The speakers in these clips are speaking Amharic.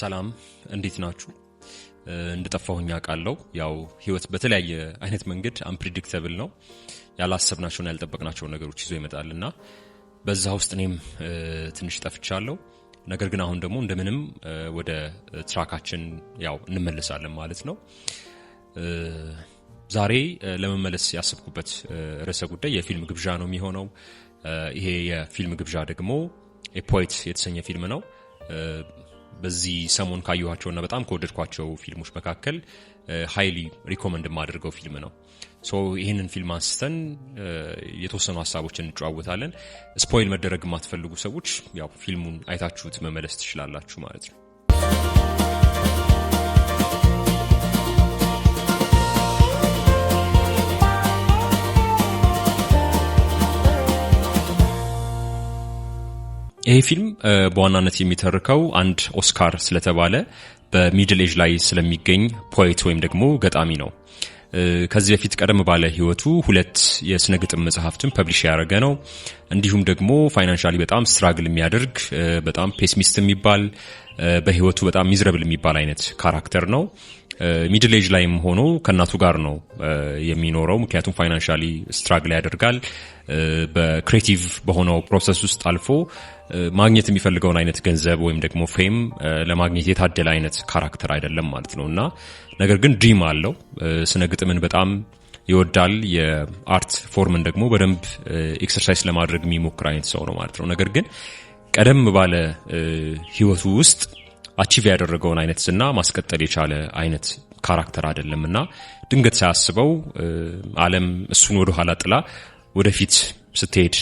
ሰላም እንዴት ናችሁ? እንደጠፋሁኝ አውቃለሁ። ያው ህይወት በተለያየ አይነት መንገድ አንፕሬዲክተብል ነው። ያላሰብናቸውና ያልጠበቅናቸው ነገሮች ይዞ ይመጣልና በዛ ውስጥ እኔም ትንሽ ጠፍቻለሁ። ነገር ግን አሁን ደግሞ እንደምንም ወደ ትራካችን ያው እንመለሳለን ማለት ነው። ዛሬ ለመመለስ ያሰብኩበት ርዕሰ ጉዳይ የፊልም ግብዣ ነው የሚሆነው። ይሄ የፊልም ግብዣ ደግሞ ኤፖይት የተሰኘ ፊልም ነው። በዚህ ሰሞን ካየኋቸውና በጣም ከወደድኳቸው ፊልሞች መካከል ሃይሊ ሪኮመንድ የማደርገው ፊልም ነው። ይህንን ፊልም አንስተን የተወሰኑ ሀሳቦችን እንጨዋወታለን። ስፖይል መደረግ የማትፈልጉ ሰዎች ያው ፊልሙን አይታችሁት መመለስ ትችላላችሁ ማለት ነው። ይሄ ፊልም በዋናነት የሚተርከው አንድ ኦስካር ስለተባለ በሚድል ኤጅ ላይ ስለሚገኝ ፖኤት ወይም ደግሞ ገጣሚ ነው። ከዚህ በፊት ቀደም ባለ ህይወቱ 2 የስነ ግጥም መጽሐፍትን ፐብሊሽ ያደረገ ነው። እንዲሁም ደግሞ ፋይናንሻሊ በጣም ስትራግል የሚያደርግ በጣም ፔሲሚስት የሚባል በህይወቱ በጣም ሚዝረብል የሚባል አይነት ካራክተር ነው። ሚድል ኤጅ ላይም ሆኖ ከናቱ ጋር ነው የሚኖረው። ምክንያቱም ፋይናንሻሊ ስትራግል ያደርጋል። በክሬቲቭ በሆነው ፕሮሰስ ውስጥ አልፎ ማግኘት የሚፈልገውን አይነት ገንዘብ ወይም ደግሞ ፌም ለማግኘት የታደለ አይነት ካራክተር አይደለም ማለት ነውና ነገር ግን ድሪም አለው። ስነ ግጥምን በጣም ይወዳል። የአርት ፎርምን ደግሞ በደንብ ኤክሰርሳይዝ ለማድረግ የሚሞክር አይነት ሰው ነው ማለት ነው። ነገር ግን ቀደም ባለ ህይወቱ ውስጥ አቺቭ ያደረገውን አይነት ዝና ማስቀጠል የቻለ አይነት ካራክተር አይደለምና ድንገት ሳያስበው ዓለም እሱን ወደ ኋላ ጥላ ወደፊት ስትሄድ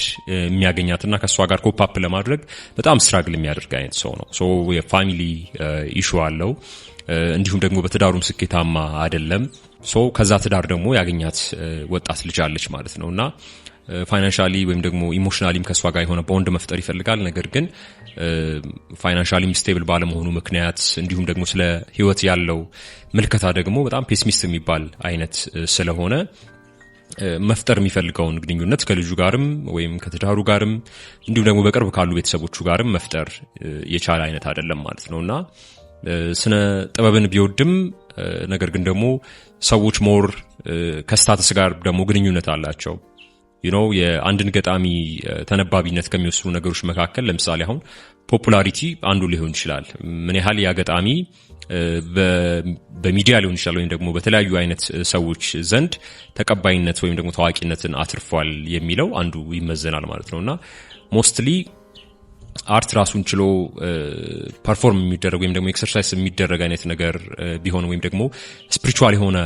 የሚያገኛትና ከሷ ጋር ኮፕ አፕ ለማድረግ በጣም ስትራግል የሚያደርግ አይነት ሰው ነው። የፋሚሊ ኢሹ አለው። እንዲሁም ደግሞ በትዳሩም ስኬታማ አይደለም። ከዛ ትዳር ደግሞ ያገኛት ወጣት ልጅ አለች ማለት ነውና ፋይናንሻሊ ወይም ደግሞ ኢሞሽናሊም ከሷ ጋር የሆነ ቦንድ መፍጠር ይፈልጋል። ነገር ግን ፋይናንሻሊ ስቴብል ባለመሆኑ ምክንያት እንዲሁም ደግሞ ስለ ህይወት ያለው ምልከታ ደግሞ በጣም ፔሲሚስት የሚባል አይነት ስለሆነ መፍጠር የሚፈልገውን ግንኙነት ከልጁ ጋርም ወይም ከትዳሩ ጋርም እንዲሁም ደግሞ በቅርብ ካሉ ቤተሰቦቹ ጋርም መፍጠር የቻለ አይነት አይደለም ማለት ነውና ስነ ጥበብን ቢወድም ነገር ግን ደግሞ ሰዎች ሞር ከስታተስ ጋር ደግሞ ግንኙነት አላቸው። የአንድን ገጣሚ ተነባቢነት ከሚወስኑ ነገሮች መካከል ለምሳሌ አሁን ፖፑላሪቲ አንዱ ሊሆን ይችላል። ምን ያህል ያ ገጣሚ በሚዲያ ሊሆን ይችላል ወይም ደግሞ በተለያዩ አይነት ሰዎች ዘንድ ተቀባይነት ወይም ደግሞ ታዋቂነትን አትርፏል የሚለው አንዱ ይመዘናል ማለት ነውና ሞስትሊ አርት ራሱን ችሎ ፐርፎርም የሚደረግ ወይም ደግሞ ኤክሰርሳይዝ የሚደረግ አይነት ነገር ቢሆን ወይም ደግሞ ስፒሪቹዋል የሆነ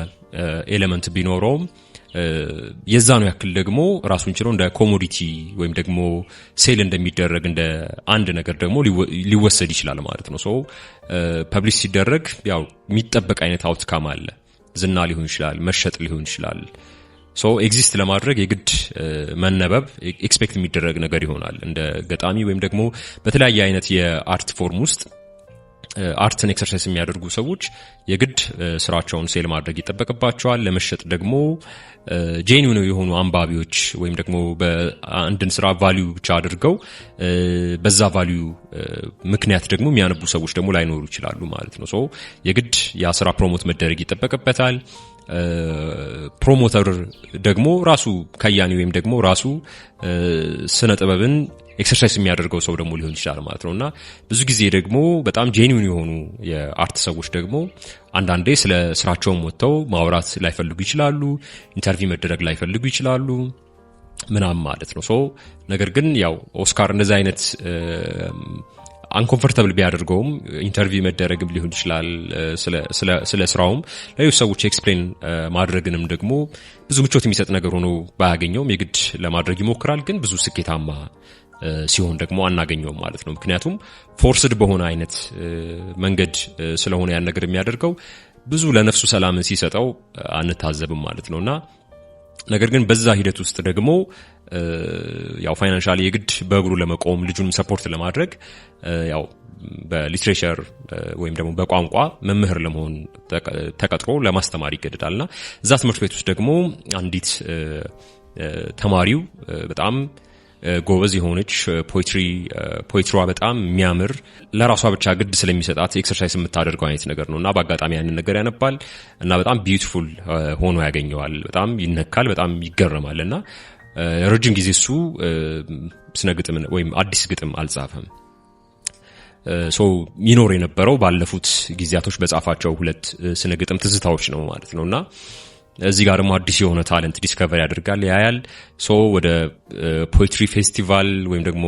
ኤሌመንት ቢኖረውም የዛኑ ያክል ደግሞ ራሱን ችሎ እንደ ኮሞዲቲ ወይም ደግሞ ሴል እንደሚደረግ እንደ አንድ ነገር ደግሞ ሊወሰድ ይችላል ማለት ነው። ፐብሊሽ ሲደረግ ያው የሚጠበቅ አይነት አውትካም አለ። ዝና ሊሆን ይችላል፣ መሸጥ ሊሆን ይችላል። ኤግዚስት ለማድረግ የግድ መነበብ ኤክስፔክት የሚደረግ ነገር ይሆናል። እንደ ገጣሚ ወይም ደግሞ በተለያየ አይነት የአርት ፎርም ውስጥ አርትን ኤክሰርሳይዝ የሚያደርጉ ሰዎች የግድ ስራቸውን ሴል ማድረግ ይጠበቅባቸዋል። ለመሸጥ ደግሞ ጄኒውን የሆኑ አንባቢዎች ወይም ደግሞ በአንድን ስራ ቫልዩ ብቻ አድርገው በዛ ቫልዩ ምክንያት ደግሞ የሚያነቡ ሰዎች ደግሞ ላይኖሩ ይችላሉ ማለት ነው። የግድ ያ ስራ ፕሮሞት መደረግ ይጠበቅበታል። ፕሮሞተር ደግሞ ራሱ ከያኒ ወይም ደግሞ ራሱ ስነ ጥበብን ኤክሰርሳይዝ የሚያደርገው ሰው ደግሞ ሊሆን ይችላል ማለት ነውና ብዙ ጊዜ ደግሞ በጣም ጄኒውን የሆኑ የአርት ሰዎች ደግሞ አንዳንዴ ስለ ስራቸውም ወጥተው ማውራት ላይፈልጉ ይችላሉ። ኢንተርቪው መደረግ ላይፈልጉ ይችላሉ ምናምን ማለት ነው። ነገር ግን ያው ኦስካር እንደዛ አይነት አንኮምፎርታብል ቢያደርገውም ኢንተርቪው መደረግም ሊሆን ይችላል ስለ ስራውም ለሌሎች ሰዎች ኤክስፕሌን ማድረግንም ደግሞ ብዙ ምቾት የሚሰጥ ነገር ሆኖ ባያገኘውም የግድ ለማድረግ ይሞክራል። ግን ብዙ ስኬታማ ሲሆን ደግሞ አናገኘውም ማለት ነው። ምክንያቱም ፎርስድ በሆነ አይነት መንገድ ስለሆነ ያን ነገር የሚያደርገው ብዙ ለነፍሱ ሰላምን ሲሰጠው አንታዘብም ማለት ነውና ነገር ግን በዛ ሂደት ውስጥ ደግሞ ያው ፋይናንሻሊ የግድ በእግሩ ለመቆም ልጁንም ሰፖርት ለማድረግ ያው በሊትሬቸር ወይም ደግሞ በቋንቋ መምህር ለመሆን ተቀጥሮ ለማስተማር ይገደዳልና እዛ ትምህርት ቤት ውስጥ ደግሞ አንዲት ተማሪው በጣም ጎበዝ የሆነች ፖይትሪዋ በጣም የሚያምር ለራሷ ብቻ ግድ ስለሚሰጣት ኤክሰርሳይዝ የምታደርገው አይነት ነገር ነውና በአጋጣሚ ያንን ነገር ያነባል እና በጣም ቢዩቲፉል ሆኖ ያገኘዋል። በጣም ይነካል፣ በጣም ይገረማልና ረጅም ጊዜ እሱ ስነ ግጥም ወይም አዲስ ግጥም አልጻፈም። ይኖር የነበረው ባለፉት ጊዜያቶች በጻፋቸው 2 ስነ ግጥም ትዝታዎች ነው ማለት ነውና እዚህ ጋር ደግሞ አዲስ የሆነ ታለንት ዲስከቨር ያደርጋል፣ ያያል። ወደ ፖኤትሪ ፌስቲቫል ወይም ደግሞ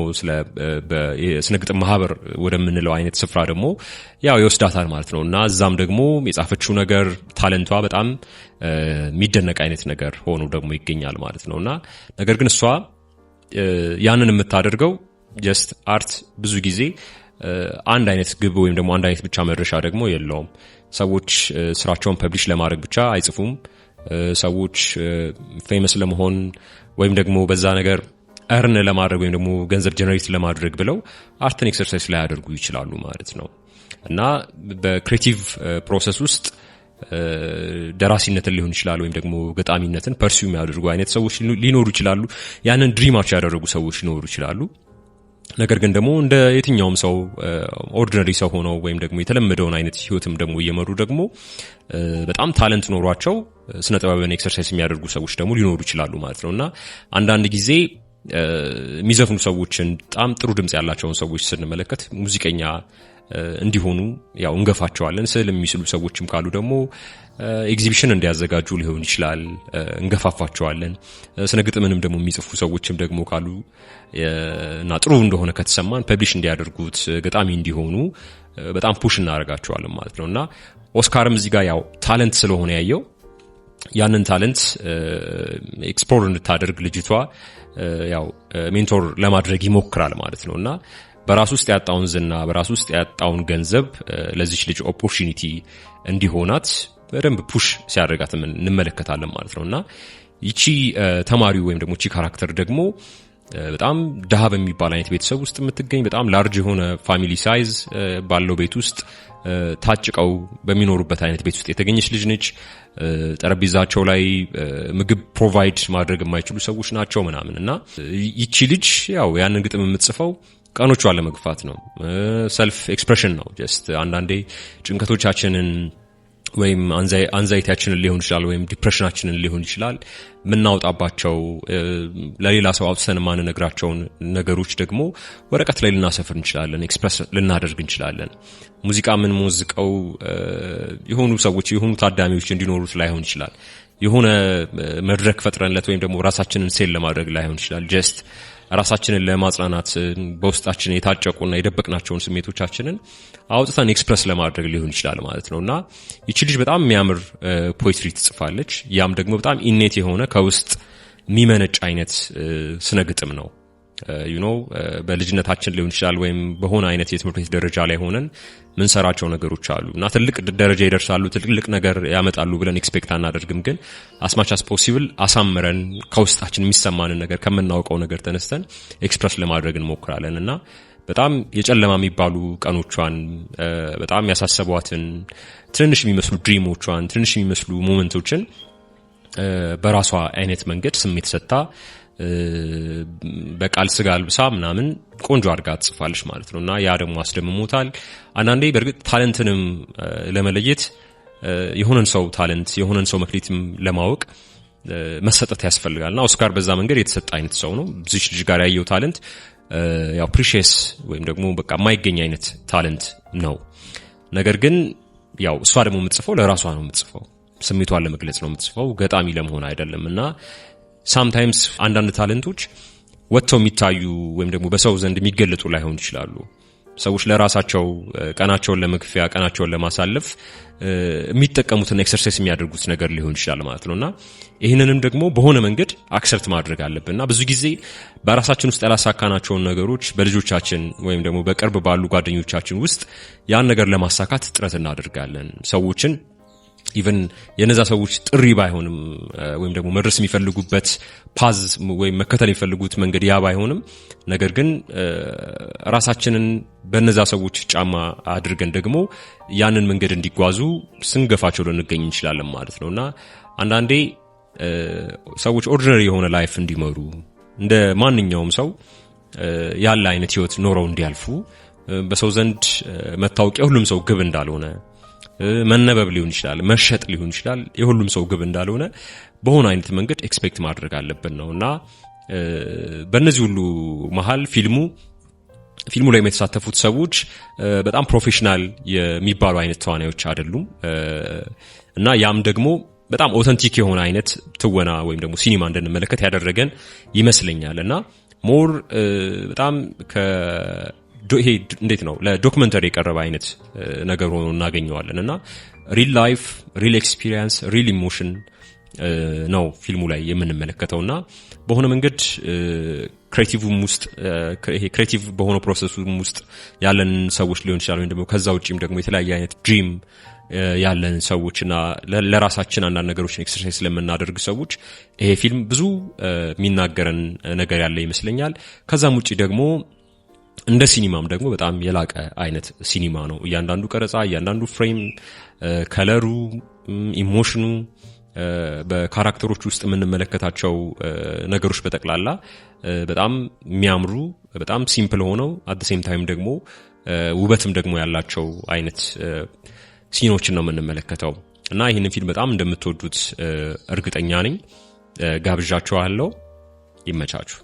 ስነ ግጥም ማህበር ወደምንለው አይነት ስፍራ ደግሞ ያው ይወስዳታል ማለት ነውና እዛም ደግሞ የጻፈችው ነገር ታለንቷ በጣም የሚደነቅ አይነት ነገር ሆኖ ደግሞ ይገኛል ማለት ነውና ነገር ግን እሷ ያንን የምታደርገው ጀስት አርት ብዙ ጊዜ አንድ አይነት ግብ ወይም ደግሞ አንድ አይነት ብቻ መድረሻ ደግሞ የለውም። ሰዎች ስራቸውን ፐብሊሽ ለማድረግ ብቻ አይጽፉም። ሰዎች ፌመስ ለመሆን ወይም ደግሞ በዛ ነገር እርን ለማድረግ ወይም ደግሞ ገንዘብ ጀነሬት ለማድረግ ብለው አርትን ኤክሰርሳይዝ ላይ ያደርጉ ይችላሉ ማለት ነው እና በክሬቲቭ ፕሮሰስ ውስጥ ደራሲነትን ሊሆን ይችላል ወይም ደግሞ ገጣሚነትን ፐርሲው የሚያደርጉ አይነት ሰዎች ሊኖሩ ይችላሉ። ያንን ድሪማቸው ያደረጉ ሰዎች ሊኖሩ ይችላሉ። ነገር ግን ደግሞ እንደ የትኛውም ሰው ኦርዲነሪ ሰው ሆነው ወይም ደግሞ የተለመደውን አይነት ህይወትም ደግሞ እየመሩ ደግሞ በጣም ታለንት ኖሯቸው ስነ ጥበብን ኤክሰርሳይዝ የሚያደርጉ ሰዎች ደግሞ ሊኖሩ ይችላሉ ማለት ነውና አንዳንድ ጊዜ የሚዘፍኑ ሰዎችን በጣም ጥሩ ድምጽ ያላቸውን ሰዎች ስንመለከት ሙዚቀኛ እንዲሆኑ ያው እንገፋቸዋለን። ስዕል የሚስሉ ሰዎችም ካሉ ደግሞ ኤግዚቢሽን እንዲያዘጋጁ ሊሆን ይችላል፣ እንገፋፋቸዋለን። ስነ ግጥምንም ደግሞ የሚጽፉ ሰዎችም ደግሞ ካሉ እና ጥሩ እንደሆነ ከተሰማን ፐብሊሽ እንዲያደርጉት ገጣሚ እንዲሆኑ በጣም ፑሽ እናደርጋቸዋለን ማለት ነውና ኦስካርም እዚህ ጋር ያው ታለንት ስለሆነ ያየው ያንን ታለንት ኤክስፕሎር እንድታደርግ ልጅቷ ያው ሜንቶር ለማድረግ ይሞክራል ማለት ነውና በራስ ውስጥ ያጣውን ዝና በራስ ውስጥ ያጣውን ገንዘብ ለዚህ ልጅ ኦፖርቹኒቲ እንዲሆናት በደንብ ፑሽ ሲያደርጋት እንመለከታለን ማለት ነውና ይቺ ተማሪው ወይም ደግሞ እቺ ካራክተር ደግሞ በጣም ደሃ በሚባል አይነት ቤተሰብ ውስጥ የምትገኝ በጣም ላርጅ የሆነ ፋሚሊ ሳይዝ ባለው ቤት ውስጥ ታጭቀው በሚኖሩበት አይነት ቤት ውስጥ የተገኘች ልጅ ነች። ጠረጴዛቸው ላይ ምግብ ፕሮቫይድ ማድረግ የማይችሉ ሰዎች ናቸው ምናምንና ይቺ ልጅ ያው ያንን ግጥም የምትጽፈው ቀኖቿን ለመግፋት ነው። ሰልፍ ኤክስፕሬሽን ነው። ጀስት አንዳንዴ ጭንቀቶቻችንን ወይም አንዛይቲያችንን ሊሆን ይችላል ወይም ዲፕሬሽናችንን ሊሆን ይችላል ምናውጣባቸው ለሌላ ሰው አውጥተን ማንነግራቸውን ነገሮች ደግሞ ወረቀት ላይ ልናሰፍር እንችላለን፣ ኤክስፕረስ ልናደርግ እንችላለን። ሙዚቃ ምን ሙዚቃው የሆኑ ሰዎች የሆኑ ታዳሚዎች እንዲኖሩት ላይሆን ይችላል። የሆነ መድረክ ፈጥረንለት ወይም ደግሞ ራሳችንን ሴል ለማድረግ ላይሆን ይችላል። ጀስት ራሳችንን ለማጽናናት በውስጣችን የታጨቁና የደበቅናቸውን ስሜቶቻችንን አውጥተን ኤክስፕረስ ለማድረግ ሊሆን ይችላል ማለት ነውና ይቺ ልጅ በጣም የሚያምር ፖኤትሪ ትጽፋለች። ያም ደግሞ በጣም ኢኔት የሆነ ከውስጥ የሚመነጭ አይነት ስነ ግጥም ነው። በልጅነታችን ሊሆን ይችላል ወይም በሆነ አይነት የትምህርት ቤት ደረጃ ላይ ሆነን ምን ሰራቸው ነገሮች አሉ እና ትልቅ ደረጃ ይደርሳሉ፣ ትልቅ ነገር ያመጣሉ ብለን ኤክስፔክት አናደርግም። ግን አስማች አስ ፖሲብል አሳምረን ከውስጣችን የሚሰማንን ነገር ከምናውቀው ነገር ተነስተን ኤክስፕረስ ለማድረግ እንሞክራለን እና በጣም የጨለማ የሚባሉ ቀኖቿን በጣም ያሳሰቧትን ትንሽ የሚመስሉ ድሪሞቿን ትንሽ የሚመስሉ ሞመንቶችን በራሷ አይነት መንገድ ስሜት ሰጥታ በቃል ስጋ አልብሳ ምናምን ቆንጆ አድርጋ ትጽፋለች ማለት ነውና ያ ደግሞ አስደምሞታል። አንዳንዴ በርግጥ ታለንትንም ለመለየት የሆነን ሰው ታለንት የሆነን ሰው መክሊትም ለማወቅ መሰጠት ያስፈልጋልና ኦስካር በዛ መንገድ የተሰጠ አይነት ሰው ነው። ብዙዎች ልጅ ጋር ያየው ታለንት ያው ፕሪሺየስ ወይም ደግሞ በቃ የማይገኝ አይነት ታለንት ነው። ነገር ግን ያው እሷ ደግሞ የምትጽፈው ለራሷ ነው የምትጽፈው፣ ስሜቷን ለመግለጽ ነው የምትጽፈው፣ ገጣሚ ለመሆን አይደለምና ሳምታይምስ አንዳንድ ታለንቶች ወጥተው የሚታዩ ወይም ደግሞ በሰው ዘንድ የሚገለጡ ላይሆን ይችላሉ። ሰዎች ለራሳቸው ቀናቸውን ለመግፊያ ቀናቸውን ለማሳለፍ የሚጠቀሙትን ኤክሰርሳይዝ የሚያደርጉት ነገር ሊሆን ይችላል ማለት ነውና ይህንንም ደግሞ በሆነ መንገድ አክሰፕት ማድረግ አለብንና ብዙ ጊዜ በራሳችን ውስጥ ያላሳካናቸውን ነገሮች በልጆቻችን ወይም ደግሞ በቅርብ ባሉ ጓደኞቻችን ውስጥ ያን ነገር ለማሳካት ጥረት እናደርጋለን። ሰዎችን ኢቨን የነዛ ሰዎች ጥሪ ባይሆንም ወይም ደግሞ መድረስ የሚፈልጉበት ፓዝ ወይም መከተል የሚፈልጉት መንገድ ያ ባይሆንም ነገር ግን ራሳችንን በነዛ ሰዎች ጫማ አድርገን ደግሞ ያንን መንገድ እንዲጓዙ ስንገፋቸው ልንገኝ እንችላለን ማለት ነውና አንዳንዴ ሰዎች ኦርዲነሪ የሆነ ላይፍ እንዲመሩ እንደ ማንኛውም ሰው ያለ አይነት ህይወት ኖረው እንዲያልፉ በሰው ዘንድ መታወቂያ ሁሉም ሰው ግብ እንዳልሆነ መነበብ ሊሆን ይችላል መሸጥ ሊሆን ይችላል የሁሉም ሰው ግብ እንዳልሆነ በሆነ አይነት መንገድ ኤክስፔክት ማድረግ አለብን ነውና በእነዚህ ሁሉ መሃል ፊልሙ ላይ የተሳተፉት ሰዎች በጣም ፕሮፌሽናል የሚባሉ አይነት ተዋናዮች አይደሉም እና ያም ደግሞ በጣም ኦተንቲክ የሆነ አይነት ትወና ወይም ደግሞ ሲኒማ እንድንመለከት ያደረገን ይመስለኛልና ሞር በጣም ይሄ እንዴት ነው ለዶክመንተሪ የቀረበ አይነት ነገር ሆኖ እናገኘዋለንና ሪል ላይፍ ሪል ኤክስፒሪየንስ ሪል ኢሞሽን ነው ፊልሙ ላይ የምንመለከተውና በሆነ መንገድ ክሬቲቭም ውስጥ ይሄ ክሬቲቭ በሆነ ፕሮሰሱም ውስጥ ያለን ሰዎች ሊሆን ይችላል ወይም ደግሞ ከዛ ውጪም ደግሞ የተለያየ አይነት ድሪም ያለን ሰዎችና ለራሳችን አንዳንድ ነገሮችን ኤክሰርሳይዝ ስለምናደርግ ሰዎች ይሄ ፊልም ብዙ የሚናገረን ነገር ያለ ይመስለኛል ከዛም ውጪ ደግሞ እንደ ሲኒማም ደግሞ በጣም የላቀ አይነት ሲኒማ ነው እያንዳንዱ ቀረጻ እያንዳንዱ ፍሬም ከለሩ ኢሞሽኑ በካራክተሮች ውስጥ የምንመለከታቸው ነገሮች በጠቅላላ በጣም የሚያምሩ በጣም ሲምፕል ሆነው አት ዘ ሴም ታይም ደግሞ ውበትም ደግሞ ያላቸው አይነት ሲኖችን ነው የምንመለከተው እና ይህንን ፊልም በጣም እንደምትወዱት እርግጠኛ ነኝ ጋብዣችኋለሁ ይመቻችሁ